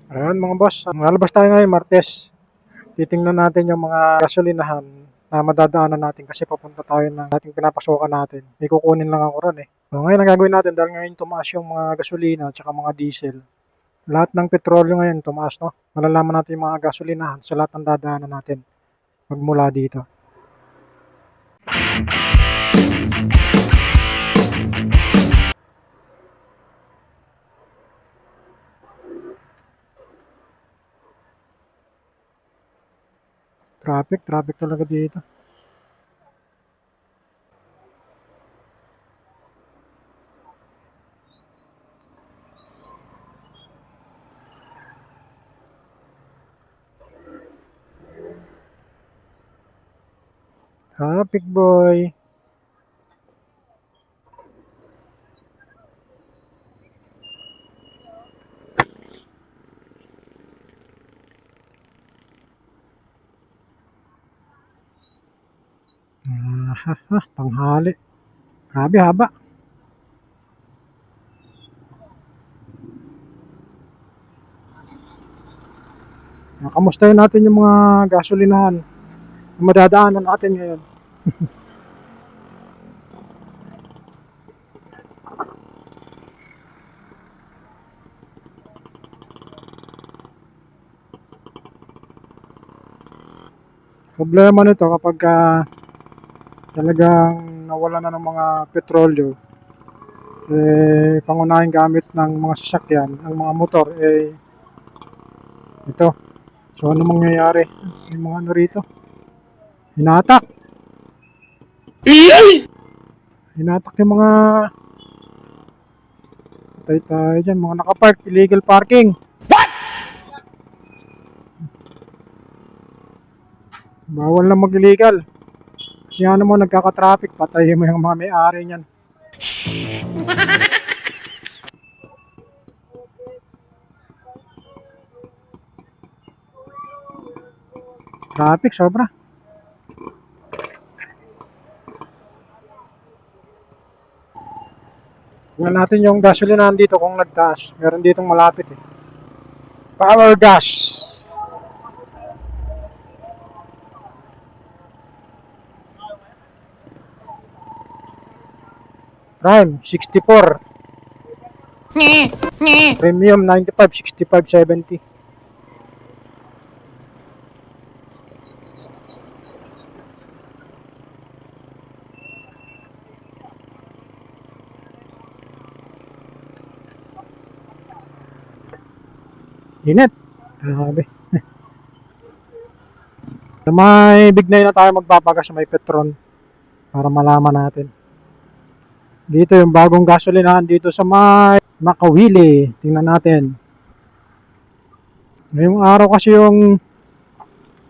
Ayun mga boss, lalabas tayo ngayon Martes. Titingnan natin yung mga gasolinahan na madadaanan natin kasi papunta tayo ng ating pinapasukan natin. May kukunin lang ako ron eh. So ngayon ang gagawin natin dahil ngayon tumaas yung mga gasolina at saka mga diesel. Lahat ng petrolyo ngayon tumaas, no? Malalaman natin yung mga gasolinahan sa lahat ng dadaanan natin magmula dito. Traffic talaga dito. Traffic boy. Tanghali. Grabe haba. Kamustahin natin yung mga gasolinahan na madadaanan natin ngayon. Problema nito kapag talagang nawala na ng mga petrolyo, pangunahing gamit ng mga sasakyan, ang mga motor, ito. So, ano mangyayari? Yung mga ano rito? Hinatak! Hinatak yung mga tayo dyan, mga nakapark, illegal parking. Bawal na mag-illegal. Kasi ano mo, nagkaka-traffic, patayin mo yung mga may-ari niyan. Traffic, sobra. Tingnan natin yung gasolinahan dito kung nagtaas. Meron ditong malapit eh. Power gas. Prime, 64. Premium, 95, 65, 70. Init. Grabe. May bignay na tayo magpapagas sa may Petron para malaman natin. Dito yung bagong gasolinahan dito sa may Makawili. Tingnan natin. Ngayong araw kasi yung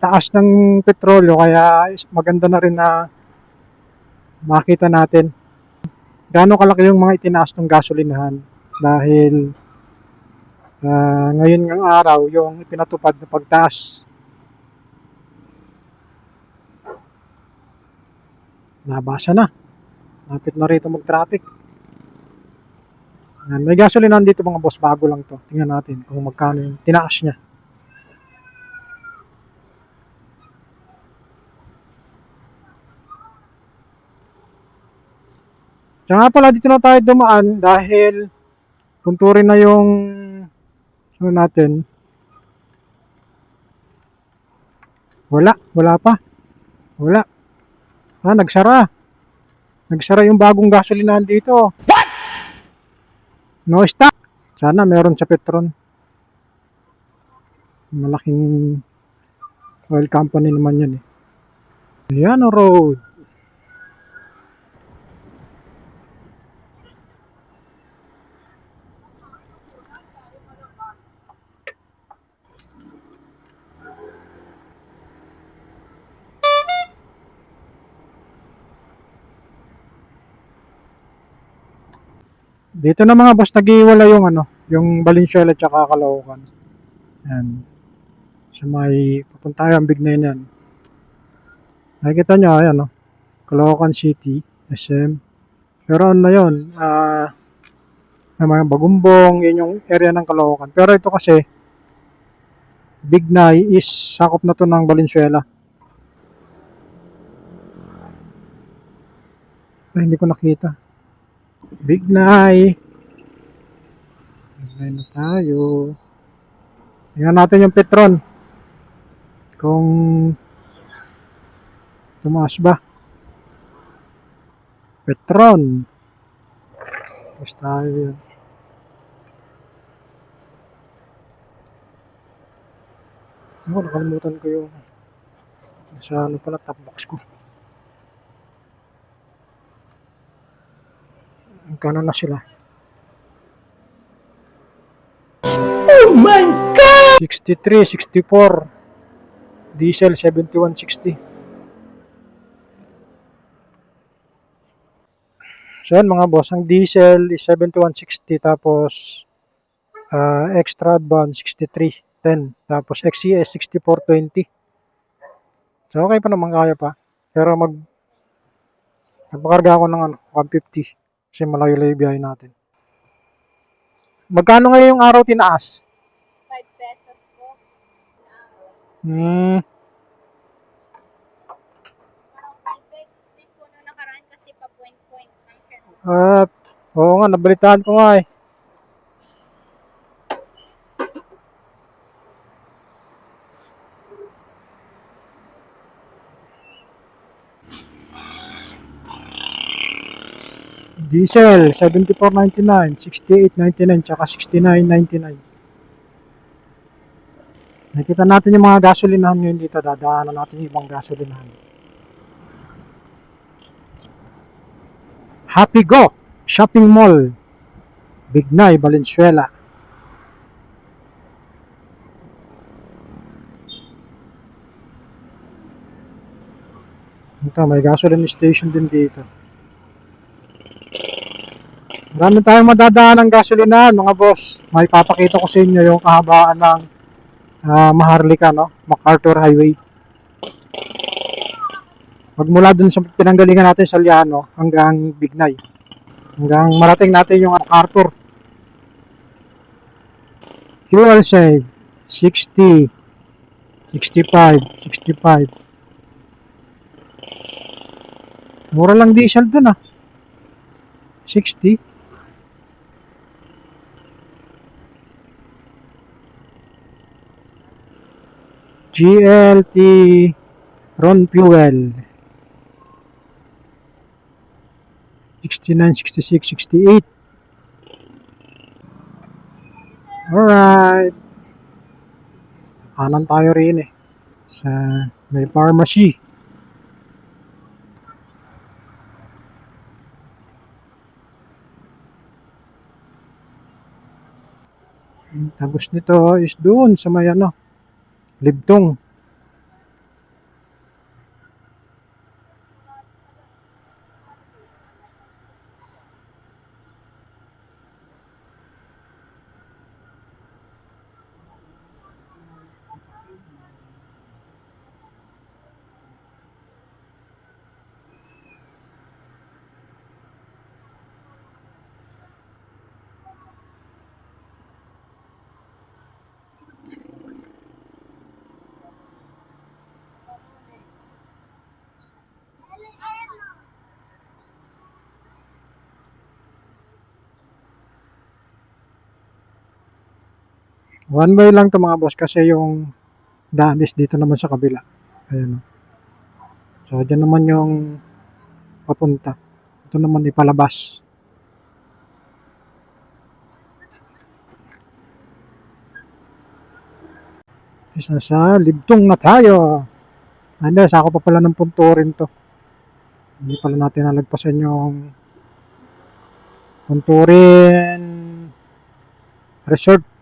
taas ng petrolyo kaya maganda na rin na makita natin gaano kalaki yung mga itinaas ng gasolinahan dahil ngayon ng araw yung ipinatupad na pagtaas. Nabasa na. Lapit na rito mag-traffic. May gasolinahan dito mga boss, bago lang to. Tingnan natin kung magkano yung tinaas niya. Kaya nga pala dito na tayo dumaan dahil kunturin na yung ano natin. Wala pa. Wala. Nagsara. Nagsara yung bagong gasolinahan dito. What? No stock. Sana meron sa Petron. Malaking oil company naman yan eh. Ayan o road. Dito na mga boss, nag-iwala yung ano, yung Valenzuela at saka Caloocan. Yan. Sa may papunta tayo ang Bignay yan. Nakikita nyo, ayan o. Caloocan City, SM. Pero ano na yun, may mga Bagumbong, yun yung area ng Caloocan. Pero ito kasi, Bignay is sakop na to ng Valenzuela. Ay, hindi ko nakita. Bignay. Bignay na tayo. Tingnan natin yung Petron. Kung tumaas ba. Petron. Tapos tayo yun. Oh, nakalimutan ko yung sa ano pala, top box ko. Magkano na sila? Oh my God! 63, 64. Diesel 7160. So yan mga boss, ang diesel is 7160 tapos extra advance 6310 tapos XCS 6420. So okay pa naman, kaya pa. Pero magpakarga ako ng 150 kasi malayo-layo biyahe natin. Magkano ngayon yung araw tinaas? 5 pesos po. Hmm, Parang 5 pesos din po nung nakaraan kasi pa point-point lang siya. at oo nga, nabalitaan ko nga eh. Diesel 74.99, 68.99 tsaka 69.99. Nakita natin yung mga gasolinahan ngayon dito, dadaanan natin yung ibang gasolinahan. Happy Go Shopping Mall, Bignay, Valenzuela. Ito, may gasoline station din dito. Marami tayong madadaan ng gasolinahan mga boss. May papakita ko sa inyo yung kahabaan ng Maharlika, no? MacArthur Highway. Magmula dun sa pinanggalingan natin sa Liano hanggang Bignay. Hanggang marating natin yung MacArthur. Fuel save 60, 65, 65. Mura lang diesel dun 60. GLT Ron Fuel 69, 66, 68. Alright. Kanan tayo rin sa may pharmacy. Tapos nito is doon sa may Libtong. One way lang to mga boss kasi yung daan is dito naman sa kabila. Ayan. So, dyan naman yung papunta. Ito naman ipalabas. Isa sa Libtong na tayo. Hindi, sako pa pala ng Punturin to. Hindi pala natin nalagpasan yung Punturin Resort.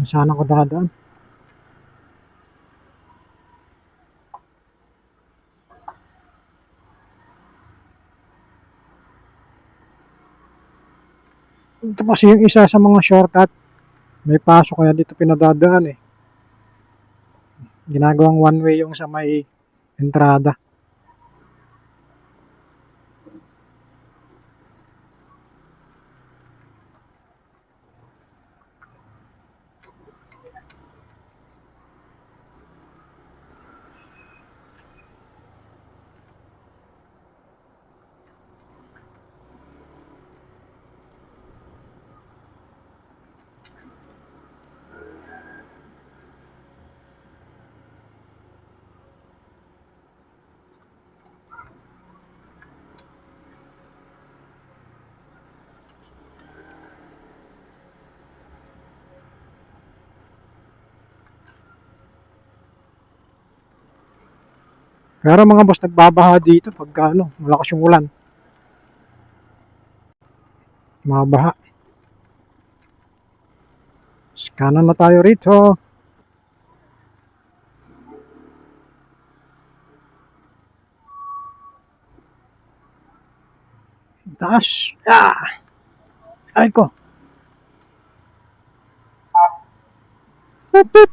Sana ko dadaan. Ito kasi yung isa sa mga shortcut. May paso kaya dito pinadadaan eh. Ginagawang one way yung sa may entrada. Pero mga boss, nagbabaha dito pagka malakas yung ulan. Mabaha. Kanan na tayo rito. Taas. Ay ko. Pip, pip.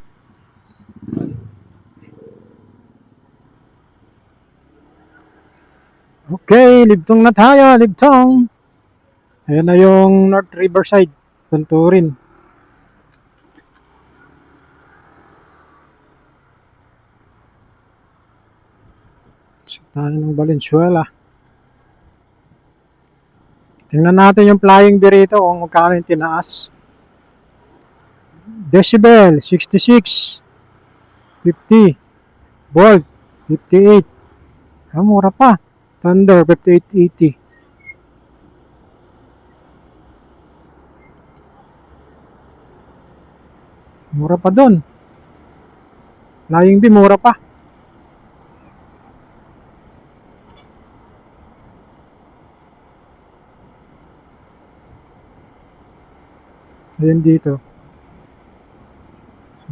Okay, libtong na tayo, libtong. Ayan na yung North Riverside, Tunturin. Sa tayo ng Valenzuela. Tingnan natin yung flying dito kung magkano yung tinaas. Decibel, 66. 50. Volt, 58. Mura pa. Thunder, 5880. Mura pa doon. Flying bee, mura pa. Ayan dito.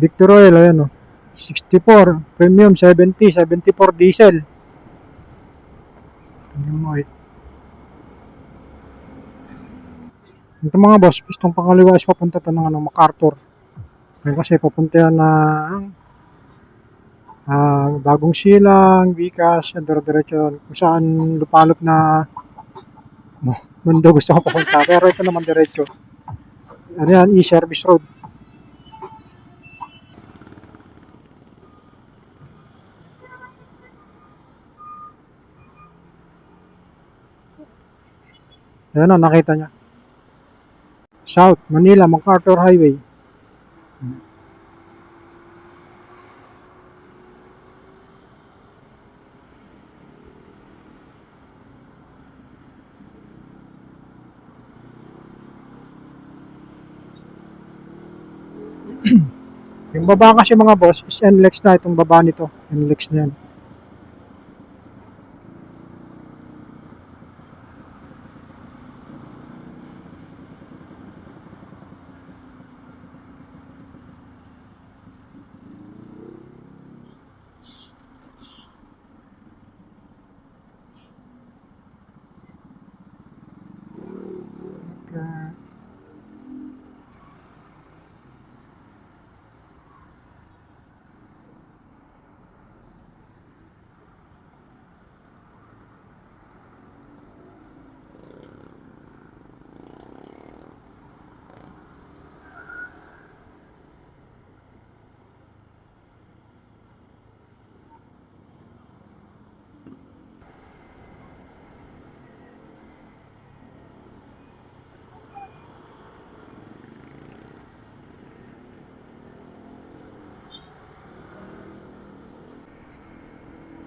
Victor Oil, ayan o. 64. Premium, 70. 74 diesel. Ito mga boss, pistong pangaliwa is papunta to ng MacArthur. Ayan kasi papunta yan na Bagong Silang, Bicas, yan dire-diretso kung saan lupalop na mundo gusto ko papunta. Pero ito naman diretso. Ano yan, e-service road. Ayan o, nakita niya. South, Manila, MacArthur Highway. Yung baba kasi mga boss is NLEX na itong baba nito. NLEX na yan.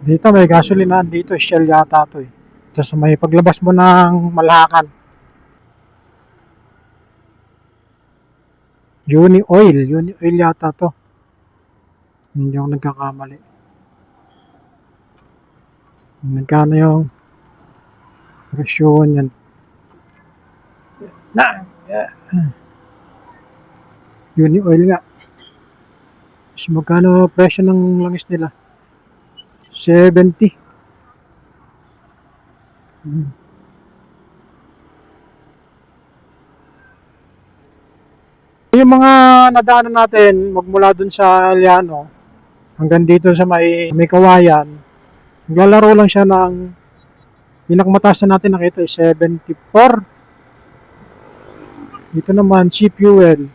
Dito may gasolinahan dito, Shell yata to eh. Tapos may paglabas mo ng Malacan. Uni Oil yata to. Hindi ako nagkakamali. Nagkano yung presyo niyan? Uni Oil nga. Tapos magkano presyo ng langis nila? 70. Yung mga nadaanan natin, magmula dun sa Liano, hanggang dito sa may kawayan, naglalaro lang siya ng pinakamataas na natin nakita is 74. Dito naman, cheap fuel,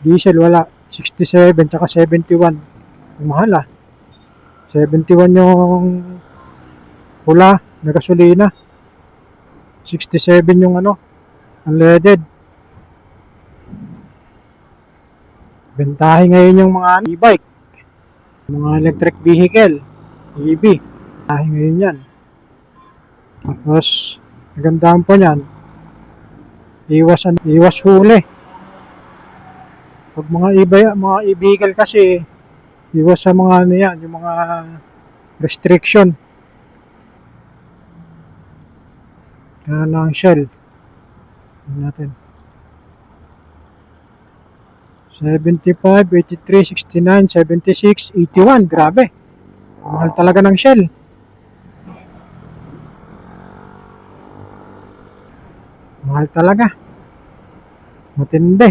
diesel wala, 67 tsaka 71. Ang mahal ah. 71 yung pula na gasolina. 67 yung unleaded. Bentahe ngayon yung mga e-bike, mga electric vehicle, EV. Bentahe ngayon yan. Tapos, magandaan pa niyan, iwas huli. Pag mga e-vehicle kasi, iwas sa mga yan, yung mga restriction. Kaya ng Shell. Tingnan natin. 75, 83, 69, 76, 81. Grabe. Mahal talaga ng Shell. Mahal talaga. Matindi.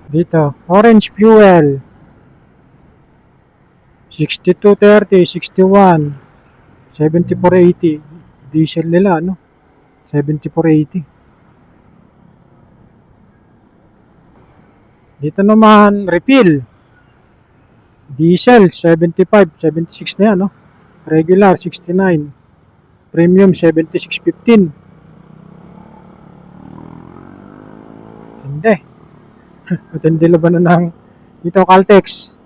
Dito, orange fuel. 62.30, 61, 74.80. Diesel nila, 74.80. Dito naman, refill. Diesel, 75, 76 na yan, Regular, 69. Premium, 76.15. Hindi. Matindi laban na ng dito, Caltex.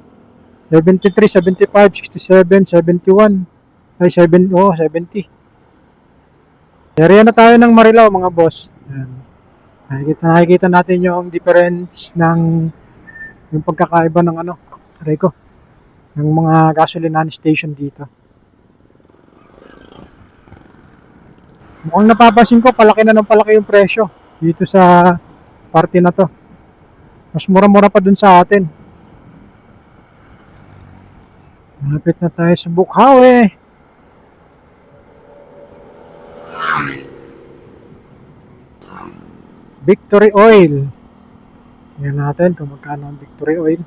73, 75, 67, 71. Ay, 70. Area na tayo ng Marilao, mga boss. Ayan. Nakikita natin yung difference ng yung pagkakaiba ng ng mga gasolinahan station dito. Mukhang napapansin ko, palaki na ng palaki yung presyo dito sa party na to. Mas mura-mura pa dun sa atin. Malapit na tayo sa Bukhawe. Victory Oil. Tingnan natin kung magkano ang Victory Oil.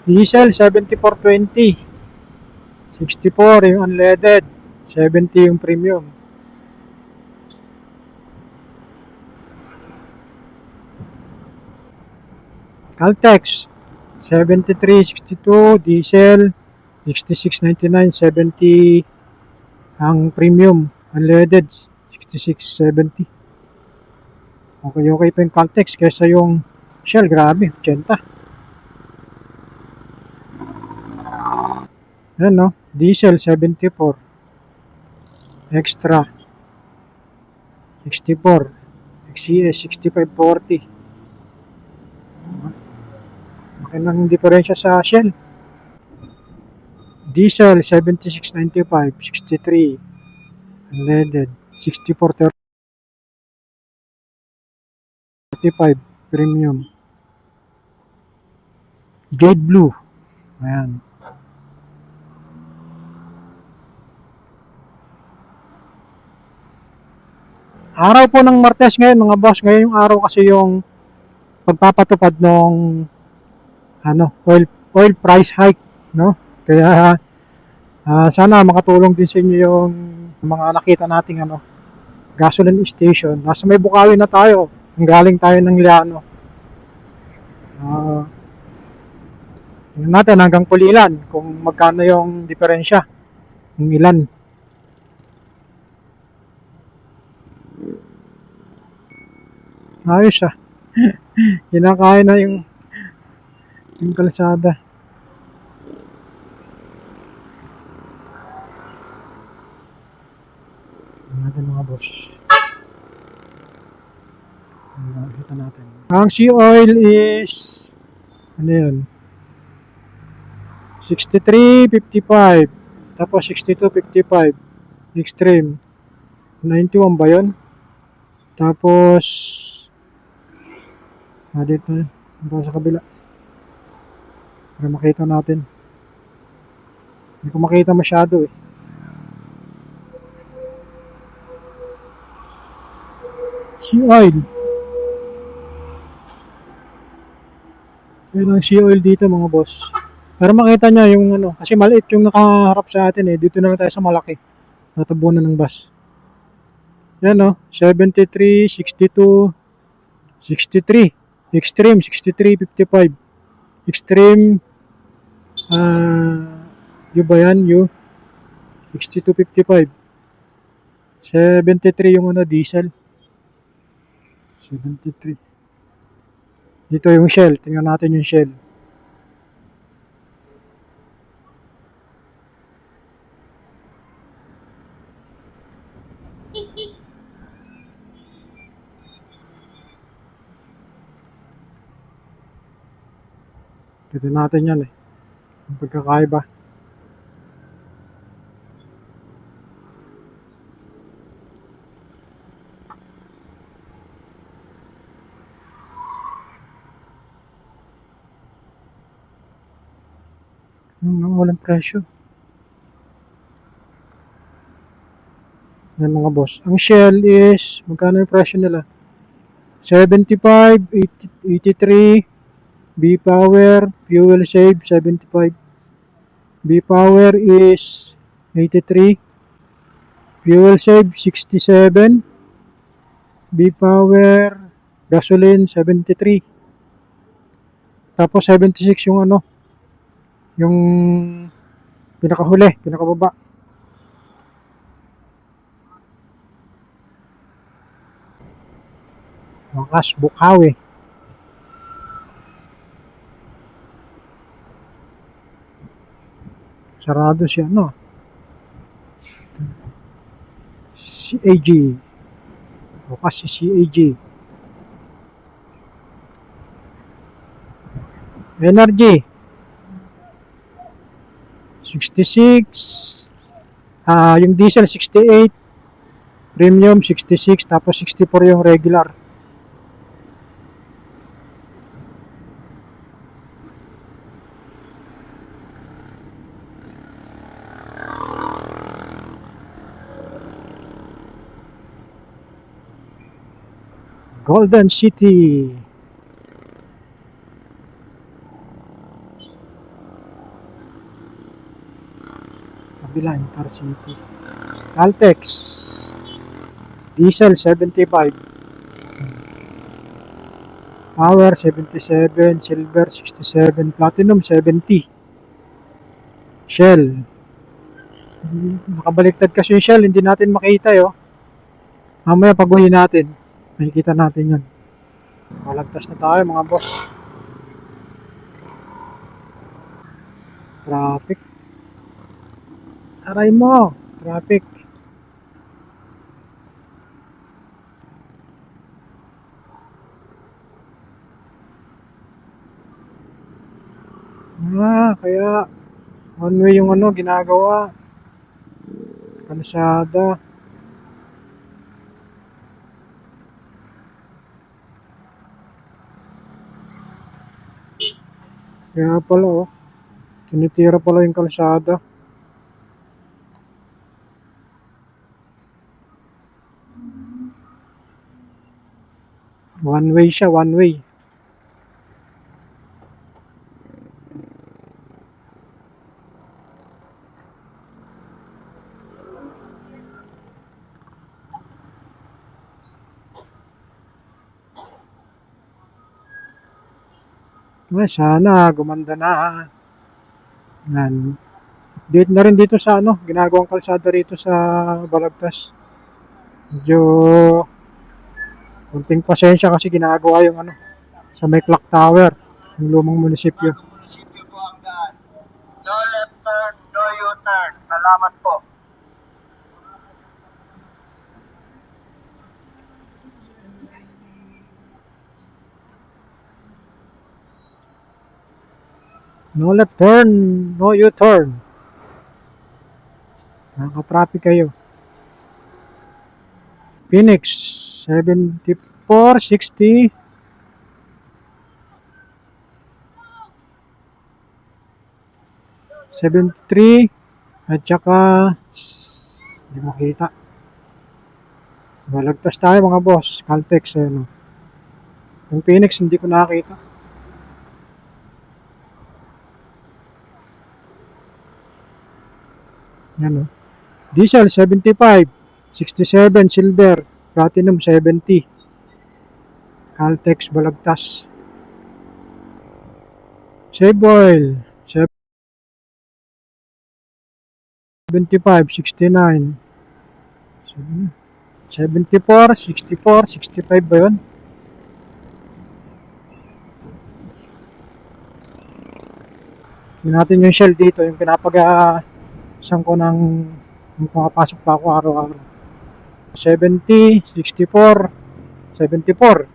Diesel, 74.20. 64 yung unleaded. 70 yung premium. Caltex, 73.62. Diesel, 66.99. 70 ang premium. Unleaded, 66.70. Okay pa yung Caltex kaysa yung Shell. Grabe, 80. Ayan, diesel 74. Extra 64. XCS 65.40. Laki ng diferensya sa Shell. Diesel 76.95, 63. Unleaded 64.35 premium. Jade Blue. Ayan. Araw po ng Martes ngayon, mga boss. Ngayon yung araw kasi yung pagpapatupad ng oil price hike, Kaya sana makatulong din sa inyo yung mga nakita nating gasoline station. Nasa may Bukawi na tayo. Galing tayo ng Liano. Tingnan natin hanggang Pulilan kung magkano yung diferensya. Yung ilan. Ayos Kinakain na yung kalsada. Natin mga boss. Nakita natin. Ang sea oil is yun? 63.55. Tapos 62.55. Extreme. 91 ba yun? Tapos dito sa kabila para makita natin. Hindi ko makita masyado sea oil Yun ang sea oil dito mga boss. Pero makita niya yung ano, kasi maliit yung nakaharap sa atin eh. Dito na lang tayo sa malaki. Natabunan ng bus. Yan o, 73, 62, 63. Extreme, 63, 55. Extreme, yung ba yan? Yung 62, 55. 73 yung ano, diesel. 73. Dito yung shell. Tingnan natin yung shell. Dito natin yan eh. Yung pagkakaiba. Walang presyo. Yan mga boss. Ang shell is, magkano yung presyo nila? 75, 80, 83, B-Power, fuel save, 75. B-Power is 83, fuel save, 67, B-Power, gasoline, 73. Tapos 76 yung ano, yung pinakahuli, pinakababa. Wakas, Bukawi. Sarado siya, no? CAG. Wakas si CAG. Energy. 66. Yung diesel 68. Premium 66. Tapos 64 yung regular. Golden City. Kabila, Inter City. Caltex. Diesel 75. Power 77. Silver 67. Platinum 70. Shell. Nakabaliktad kasi yung shell. Hindi natin makita yo. Mamaya pag-uwi natin. Makikita natin yun. Malagtas na tayo mga boss. Traffic. Aray mo. Traffic. Kaya one way yung ano ginagawa. Kalsada. Kaya pala oh. Tinitira pala yung kalsada. One way siya, one way. Sana gumanda na. Yan. Update na rin dito sa ano, ginagawang kalsada rito sa Balagtas. Medyo kunting pasensya kasi ginagawa yung ano, sa may clock tower, yung lumang munisipyo. Munisipyo po hanggang no left turn, no U-turn. Salamat po. No left turn, no U-turn. Nakaka-traffic kayo. Phoenix, 74, 60. 73 at saka hindi makita. Balagtas tayo mga boss. Caltex ano. Yung Phoenix hindi ko nakita. Yan o. Diesel 75, 67 silver, platinum 70. Caltex Balagtas. Save oil 75, 69. 74, 64, 65 ba yun? Tingnan natin yung shell dito, yung pinapagasan ko ng pumapasok pa ako araw-araw. 70, 64, 74.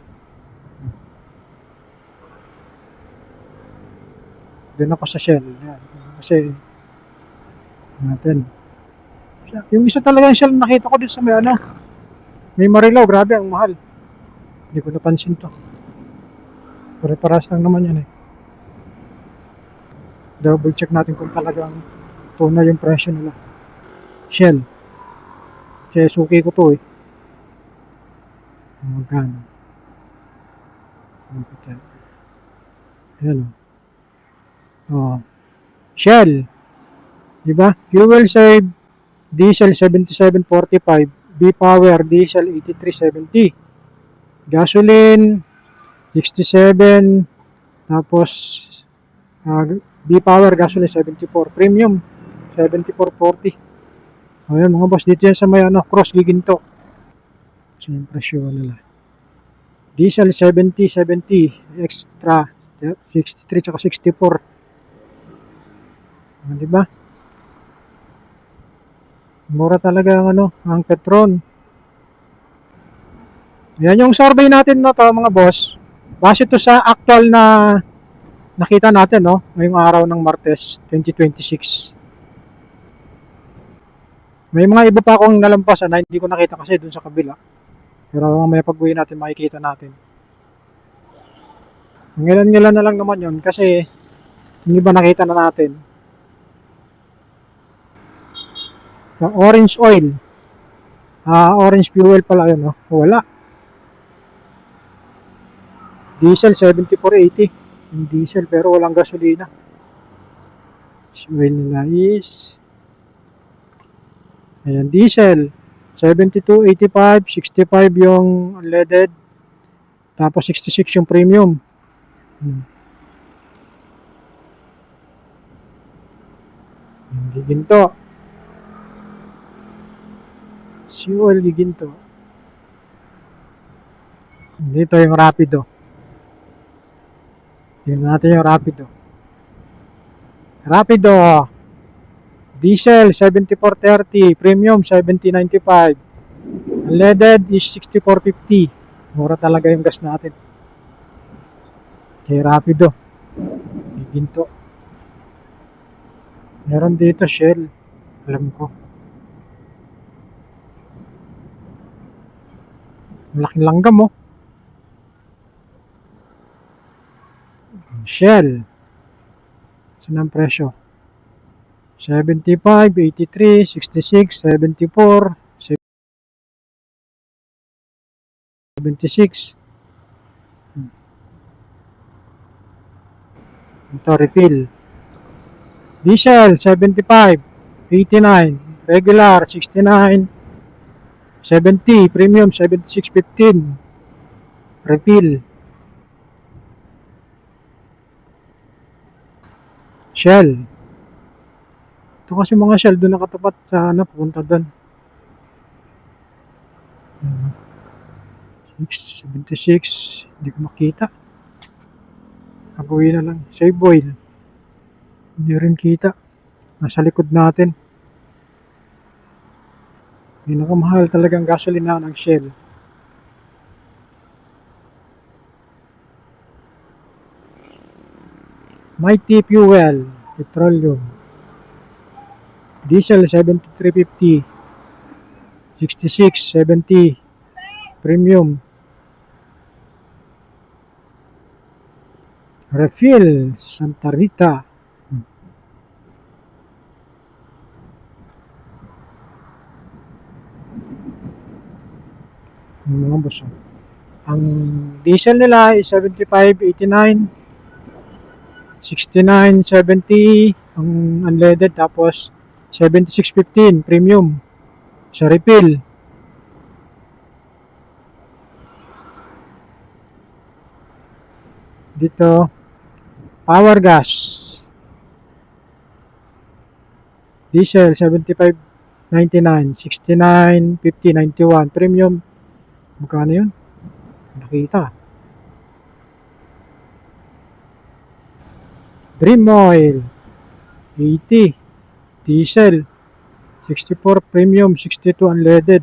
Doon ako sa shell. Yan. Kasi natin. Yung isa talaga yung shell nakita ko dito sa may Marilao. Grabe, ang mahal. Hindi ko napansin to. Pare-paras lang naman yan eh. Double check natin kung talagang tunay yung presyo nila. Shell. Kasi suki ko to eh. Magkano? Ayan o. Oh. Shell. Diba? Fuel save, diesel 77.45, B-Power diesel 83.70, gasoline 67, tapos B-Power gasoline 74, premium 74.40. Ayan mga boss, dito yan sa may cross giginto. So yung presyo nila. Diesel 70, extra 63 tsaka 64. Diba? Mura talaga ang Petron. Yan yung survey natin na to mga boss. Base to sa actual na nakita natin ngayong araw ng Martes 2026. May mga iba pa akong nalampasan na hindi ko nakita kasi dun sa kabila. Pero mamaya pag-uwi natin makikita natin. Ngilan-ngilan na lang naman yun kasi yung iba nakita na natin. The orange oil. Orange fuel pala yun, wala. Diesel 74.80. Yung diesel pero walang gasolina. Oil nila is ayan, diesel 72.85, 65 yung unleaded, tapos 66 yung premium. Giginto. Fuel giginto. Dito yung rapido. Tingnan natin yung rapido. Rapido. Diesel 74.30, premium 70.95. Unleaded is 64.50. Mura talaga yung gas natin. Okay, rapido. Giginto. Meron dito Shell. Alam ko. Malaking langgam Shell. Saan ang presyo? 75, 83, 66, 74, 76. Ito refill. Diesel 75, 89, regular 69, 70, premium 76.15. Refill. Shell. Ito kasi mga Shell doon nakatapat sa pupunta doon. 76, hindi ko makita. Pag-uwi na lang. Save oil. Hindi rin kita. Nasa likod natin. Pinakamahal talagang gasolina ng Shell. Mighty Fuel, petroleum. Diesel 73.50, 66, 70, premium. Refill, Santa Rita. Mga boss. Ang diesel nila ay 75.89, 69.70 ang unleaded, tapos 7615 premium sa refill. Dito, power gas. Diesel 75.99, 69.50, 91 premium. Magkano yun? Nakita. Dream oil 80, diesel 64 premium, 62 unleaded.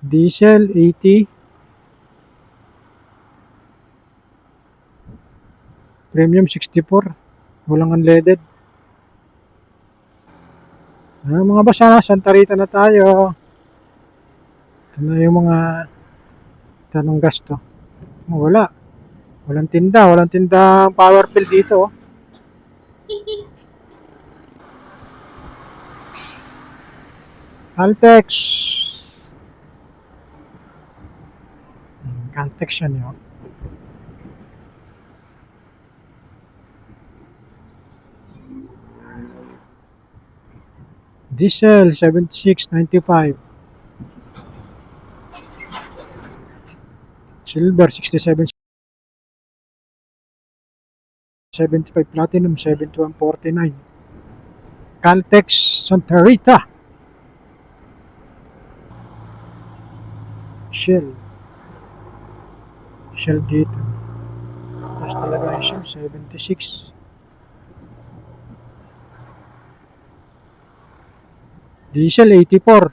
Diesel 80, premium 64, walang unleaded. Mga boss, Santa Rita na tayo. Ito na yung mga tanong gasto. Walang tinda, walang tindang power pill dito. Caltex. Caltex yan yun. Diesel 76.95. Silver 67.75. Platinum 71.49. Caltex Santa Rita. Shell dito. Tapos talaga yung Shell 76. Diesel 84.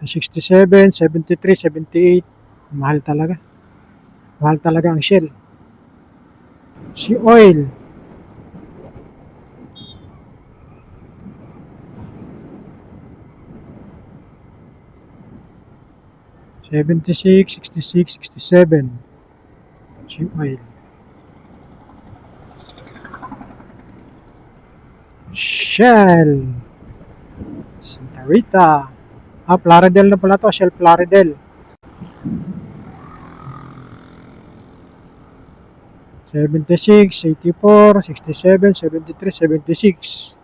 67, 73, 78. Mahal talaga. Mahal talaga ang Shell. Si oil. $76, $66, $67. Si oil. Shell. Santa Rita. Plaridel na pala to. Shell Plaridel. 76, 84, 67, 73, 76.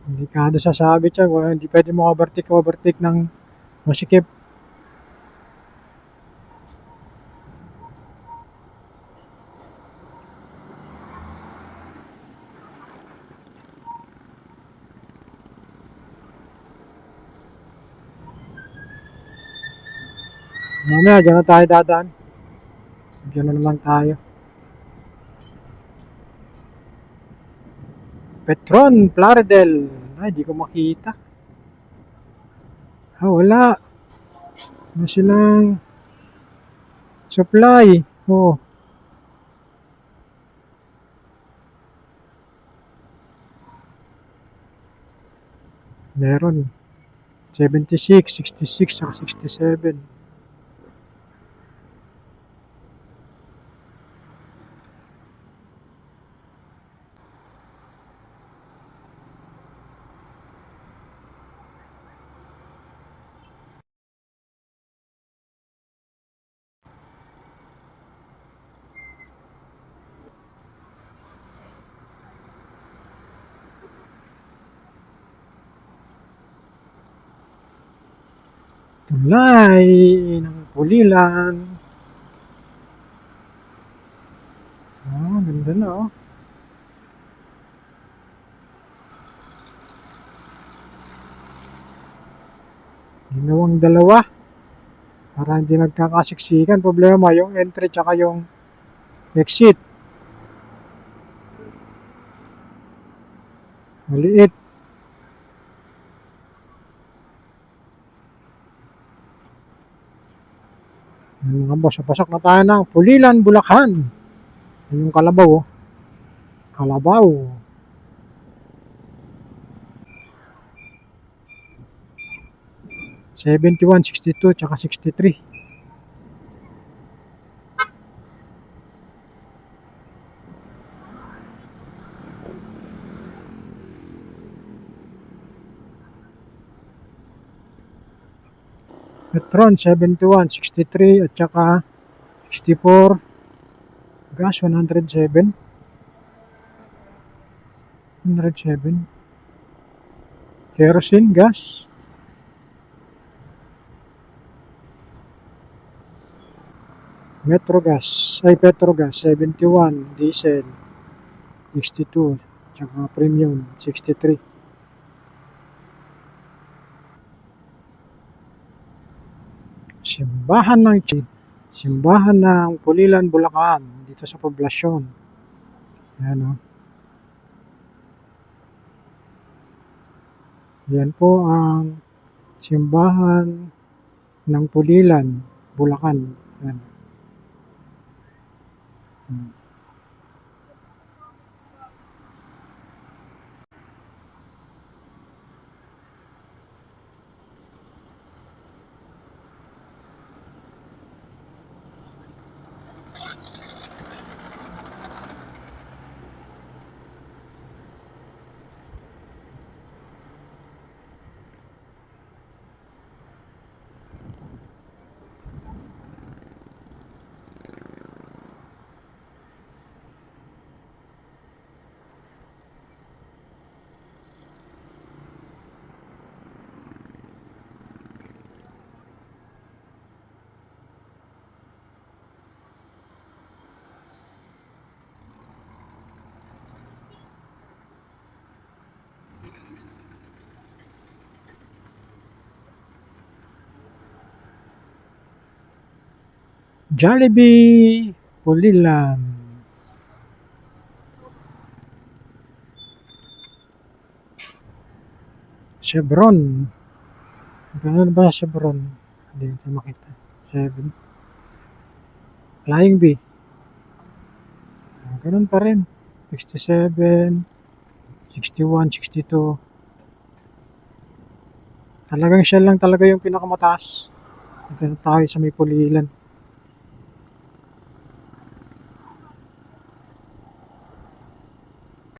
Hindi ka sasabit siya. Hindi pwede mo overtake ng masikip. Mamaya, dyan na tayo dadaan. Dyan na naman tayo. Petron, Plaridel. Ay, di ko makita. Wala. Ano silang supply. Meron. 76, 66, saka 67. Tulay ng Pulilan. Ganda na Ginawang dalawa para hindi nagkakasiksikan. Problema yung entry tsaka yung exit. Maliit. Mga boss, pasok na tayo ng Pulilan, Bulacan. Yung Kalabaw. Kalabaw. $71, $62, tsaka $63. Metron 71, 63 at saka 64. Gas 107. 107. Kerosene gas. Metrogas ay Petrogas 71, diesel 62, tsaka premium 63. Simbahan ng Pulilan, Bulacan dito sa poblasyon. Ayan o. Yan po ang simbahan ng Pulilan, Bulacan. Ayan. Jollibee, Pulilan. Chevron. Ganun ba Chevron? Hindi ito makita. 7. Flying B. Ganun pa rin. 67, 61, 62. Talagang siya lang talaga yung pinakamataas. Ito na tayo sa may Pulilan.